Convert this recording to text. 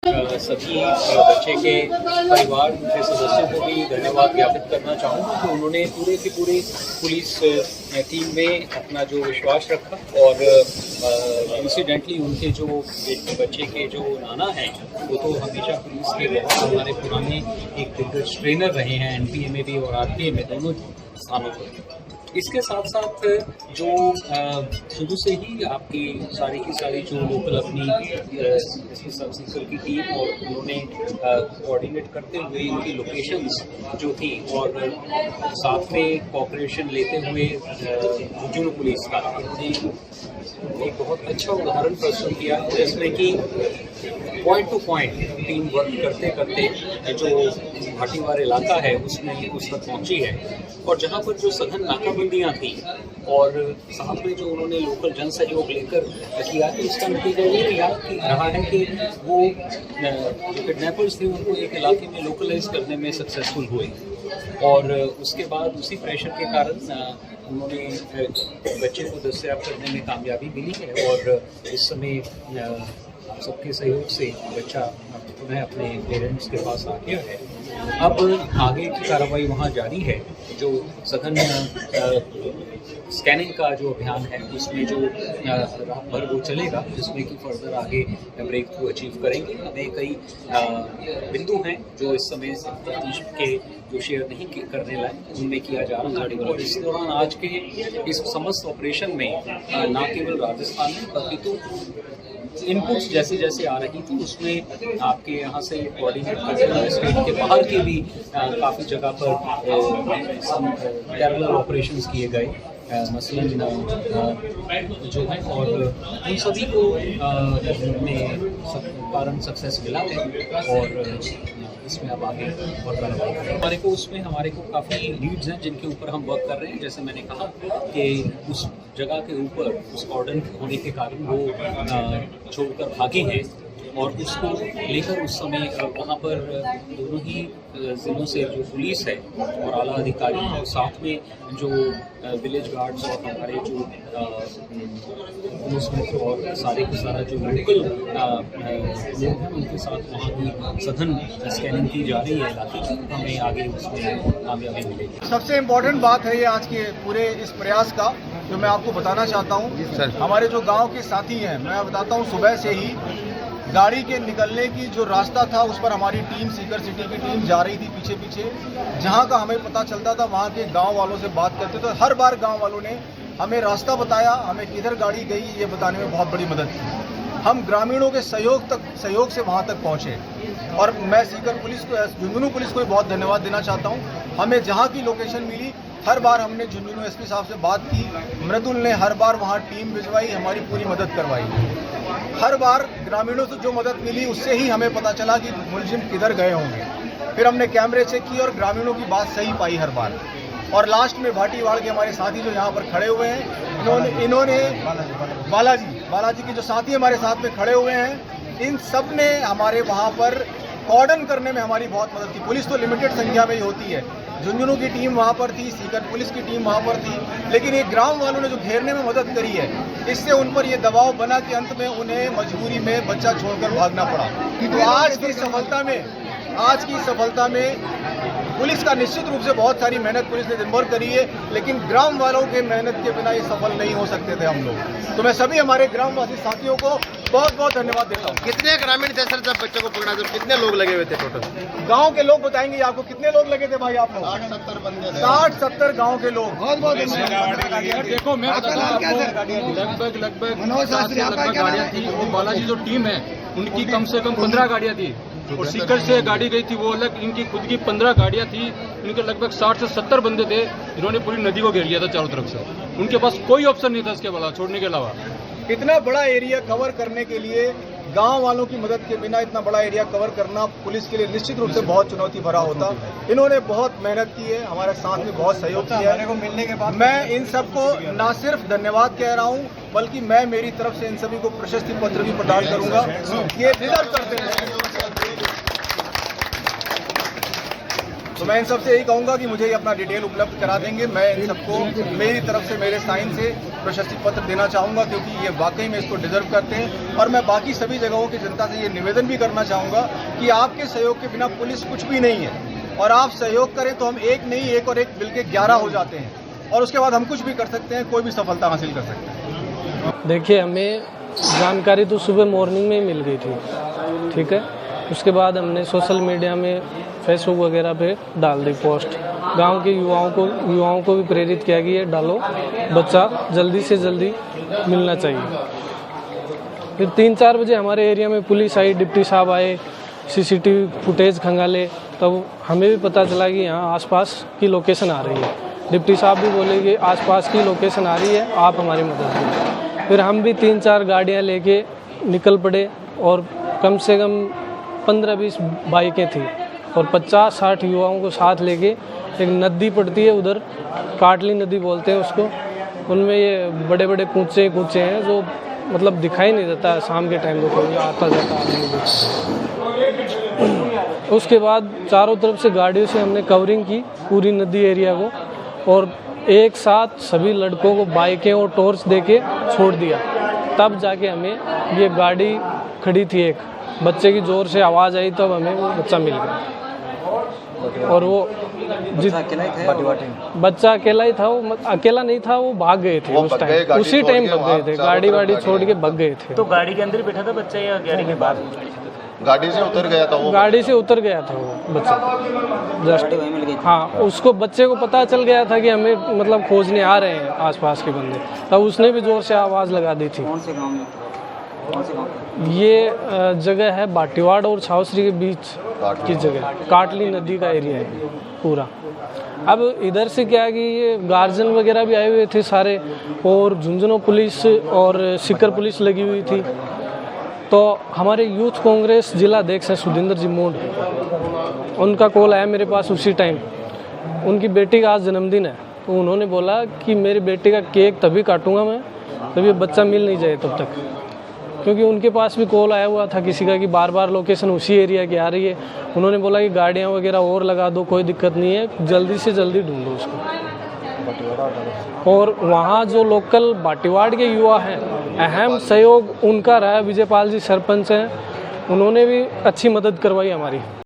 सभी बच्चे के परिवार के सदस्यों को भी धन्यवाद ज्ञापित करना चाहूँगा कि उन्होंने पूरे की पूरी पुलिस टीम में अपना जो विश्वास रखा और इंसिडेंटली उनके जो एक बच्चे के जो नाना हैं वो तो हमेशा पुलिस के बहुत हमारे पुराने एक दिग्गज ट्रेनर रहे हैं, एनपीए में भी और आरपीए में दोनों स्थानों पर। इसके साथ साथ जो शुरू से ही आपकी सारी की सारी जो लोकल अपनी सब सेक्टर की टीम और उन्होंने कोऑर्डिनेट करते हुए इनकी लोकेशंस जो थी और साथ में कोऑपरेशन लेते हुए जुनून पुलिस का इन्होंने एक बहुत अच्छा उदाहरण प्रस्तुत किया जिसमें कि point two point team work करते करते जो भाटीवार इलाका है उसमें उस तक पहुंची है और जहां पर जो सघन नाकाबंदियां थी और साथ में जो उन्होंने लोकल जन सहयोग लेकर किया है इसका नतीजा ये रहा है कि वो जो किडनैपर्स थे उनको एक इलाके में लोकलाइज करने में सक्सेसफुल हुए और उसके बाद उसी प्रेशर के कारण उन्होंने बच्चे को दस्तयाब करने में कामयाबी मिली है और इस समय सबके सहयोग से बच्चा पुनः अपने पेरेंट्स के पास आ गया है। अब आगे की कार्रवाई वहाँ जारी है। जो सघन स्कैनिंग का जो अभियान है उसमें जो रात भर वो चलेगा जिसमें कि फर्दर आगे ब्रेक थ्रू अचीव करेंगे। हमें कई बिंदु हैं जो इस समय के जो शेयर नहीं करने लायक उनमें किया जा रहा है और इस दौरान आज के इस समस्त ऑपरेशन में न केवल राजस्थान में बल्कि तो इनपुट्स जैसे जैसे आ रही थी उसमें आपके यहाँ से कोऑर्डिनेट करते हुए स्टेट के बाहर के भी काफ़ी जगह पर पैरेलल ऑपरेशंस किए गए मसलन जो है और उन सभी को में कारण सक्सेस मिला है और इसमें अब आगे और कार्रवाई हमारे को काफ़ी लीड्स हैं जिनके ऊपर हम वर्क कर रहे हैं। जैसे मैंने कहा कि उस जगह के ऊपर उस कॉर्डन होने के कारण वो छोड़कर भागे हैं और उसको लेकर उस समय वहाँ पर दोनों ही ज़िलों से जो पुलिस है और आला अधिकारी और साथ में जो विलेज गार्ड्स और हमारे जो पुलिस मित्र और सारे के सारा जो लोकल लोग हैं उनके साथ वहाँ की सघन स्कैनिंग की जा रही है इलाके की। हमें आगे उसमें कामयाबी मिलेगी। सबसे इम्पोर्टेंट बात है ये आज के पूरे इस प्रयास का जो मैं आपको बताना चाहता हूँ। हमारे जो गाँव के साथी हैं मैं बताता हूँ सुबह से ही गाड़ी के निकलने की जो रास्ता था उस पर हमारी टीम सीकर सिटी की टीम जा रही थी पीछे पीछे। जहां का हमें पता चलता था वहां के गांव वालों से बात करते थे। हर बार गांव वालों ने हमें रास्ता बताया, हमें किधर गाड़ी गई ये बताने में बहुत बड़ी मदद की। हम ग्रामीणों के सहयोग से वहां तक पहुंचे और मैं सीकर पुलिस को झुंझुनू पुलिस को भी बहुत धन्यवाद देना चाहता हूँ। हमें जहाँ की लोकेशन मिली हर बार हमने झुंझुनू एसपी साहब से बात की, मृदुल ने हर बार वहाँ टीम भिजवाई, हमारी पूरी मदद करवाई। हर बार ग्रामीणों से जो मदद मिली उससे ही हमें पता चला कि मुलजिम किधर गए होंगे। फिर हमने कैमरे चेक की और ग्रामीणों की बात सही पाई हर बार। और लास्ट में भाटीवाड़ के हमारे साथी जो यहाँ पर खड़े हुए हैं इन्होंने बालाजी के जो साथी हमारे साथ में खड़े हुए हैं इन सब ने हमारे वहाँ पर कॉर्डन करने में हमारी बहुत मदद की। पुलिस तो लिमिटेड संख्या में ही होती है, झुंझुनू की टीम वहाँ पर थी, सीकर पुलिस की टीम वहाँ पर थी, लेकिन ये ग्राम वालों ने जो घेरने में मदद करी है इससे उन पर ये दबाव बना कि अंत में उन्हें मजबूरी में बच्चा छोड़कर भागना पड़ा। तो आज की सफलता में पुलिस का निश्चित रूप से बहुत सारी मेहनत पुलिस ने दिन भर करी है, लेकिन ग्राम वालों के मेहनत के बिना ये सफल नहीं हो सकते थे हम लोग। तो मैं सभी हमारे ग्रामवासी साथियों को बहुत बहुत धन्यवाद देता हूँ। कितने ग्रामीण थे सर जब बच्चों को पकड़ा जब कितने लोग लगे हुए थे टोटल? गांव के लोग बताएंगे आपको कितने लोग लगे थे भाई। आप लोग 60-70 बंदे थे। 60-70 गांव के लोग। बहुत बहुत देखो मैं बताता हूँ लगभग गाड़ियाँ थी और बालाजी जो टीम है उनकी कम से कम 15 गाड़ियाँ थी और सीकर से गाड़ी गई थी वो अलग, इनकी खुद की 15 गाड़ियाँ थी। इनके लगभग 60 से 70 बंदे थे जिन्होंने पूरी नदी को घेर लिया था चारों तरफ से। उनके पास कोई ऑप्शन नहीं था इसके अलावा छोड़ने के अलावा। इतना बड़ा एरिया कवर करने के लिए गांव वालों की मदद के बिना इतना बड़ा एरिया कवर करना पुलिस के लिए निश्चित रूप से बहुत चुनौती भरा होता। इन्होंने बहुत मेहनत की है, हमारे साथ में बहुत सहयोग किया है। मिलने के बाद मैं इन सबको न सिर्फ धन्यवाद कह रहा हूं बल्कि मैं मेरी तरफ से इन सभी को प्रशस्ति पत्र भी प्रदान करूंगा। ये डिजर्व करते हैं। तो मैं इन सबसे यही कहूंगा कि मुझे ये अपना डिटेल उपलब्ध करा देंगे। मैं इन सबको मेरी तरफ से मेरे साइन से प्रशस्ति पत्र देना चाहूंगा क्योंकि ये वाकई में इसको डिजर्व करते हैं। और मैं बाकी सभी जगहों की जनता से ये निवेदन भी करना चाहूँगा कि आपके सहयोग के बिना पुलिस कुछ भी नहीं है, और आप सहयोग करें तो हम एक नहीं, एक और एक मिलके 11 हो जाते हैं, और उसके बाद हम कुछ भी कर सकते हैं, कोई भी सफलता हासिल कर सकते हैं। देखिए, हमें जानकारी तो सुबह मॉर्निंग में ही मिल गई थी, ठीक है। उसके बाद हमने सोशल मीडिया में फेसबुक वगैरह पे डाल दी पोस्ट। गांव के युवाओं को भी प्रेरित किया कि ये डालो, बच्चा जल्दी से जल्दी मिलना चाहिए। फिर 3-4 बजे हमारे एरिया में पुलिस आई, डिप्टी साहब आए, सीसीटीवी फुटेज खंगाले, तब हमें भी पता चला कि यहाँ आसपास की लोकेशन आ रही है। डिप्टी साहब भी बोले कि आसपास की लोकेशन आ रही है, आप हमारी मदद करें। फिर हम भी 3-4 गाड़ियाँ लेके निकल पड़े, और कम से कम 15-20 बाइकें थी, और 50-60 युवाओं को साथ लेके एक नदी पड़ती है उधर, काटली नदी बोलते हैं उसको। उनमें ये बड़े बड़े कूचे हैं जो मतलब दिखाई नहीं देता है शाम के टाइम को, कोई आता जाता आदमी को। उसके बाद चारों तरफ से गाड़ियों से हमने कवरिंग की पूरी नदी एरिया को, और एक साथ सभी लड़कों को बाइकें और टॉर्च देके छोड़ दिया। तब जाके हमें ये गाड़ी खड़ी थी, एक बच्चे की जोर से आवाज़ आई, तब हमें वो बच्चा मिल गया। और वो बच्चा अकेला ही था, वो अकेला नहीं था, वो भाग गए थे उस टाइम, उसी टाइम भाग गए थे, गाड़ी वाड़ी छोड़ के भाग गए थे। तो गाड़ी के अंदर बैठा था बच्चा या गाड़ी के बाहर? गाड़ी से उतर गया था वो? गाड़ी से उतर गया था वो बच्चा जस्ट। हाँ, उसको बच्चे को पता चल गया था कि हमें मतलब खोजने आ रहे हैं आसपास के बंदे, तब उसने भी जोर से आवाज़ लगा दी थी। कौन से गांव में? ये जगह है बाटीवाड़ और छावसरी के बीच की जगह, काटली नदी का एरिया है पूरा। अब इधर से क्या है कि ये गार्जियन वगैरह भी आए हुए थे सारे, और झुंझुनू पुलिस और सीकर पुलिस लगी हुई थी। तो हमारे यूथ कांग्रेस जिला अध्यक्ष हैं सुधिंदर जी मोड, उनका कॉल आया मेरे पास उसी टाइम। उनकी बेटी का आज जन्मदिन है, तो उन्होंने बोला कि मेरी बेटी का केक तभी काटूंगा मैं जब ये बच्चा मिल नहीं जाए तब तक, क्योंकि उनके पास भी कॉल आया हुआ था किसी का कि बार बार लोकेशन उसी एरिया की आ रही है। उन्होंने बोला कि गाड़ियाँ वगैरह और लगा दो, कोई दिक्कत नहीं है, जल्दी से जल्दी ढूंढो उसको। और वहाँ जो लोकल बाटीवाड़ के युवा हैं, अहम सहयोग उनका रहा। विजयपाल जी सरपंच हैं, उन्होंने भी अच्छी मदद करवाई हमारी।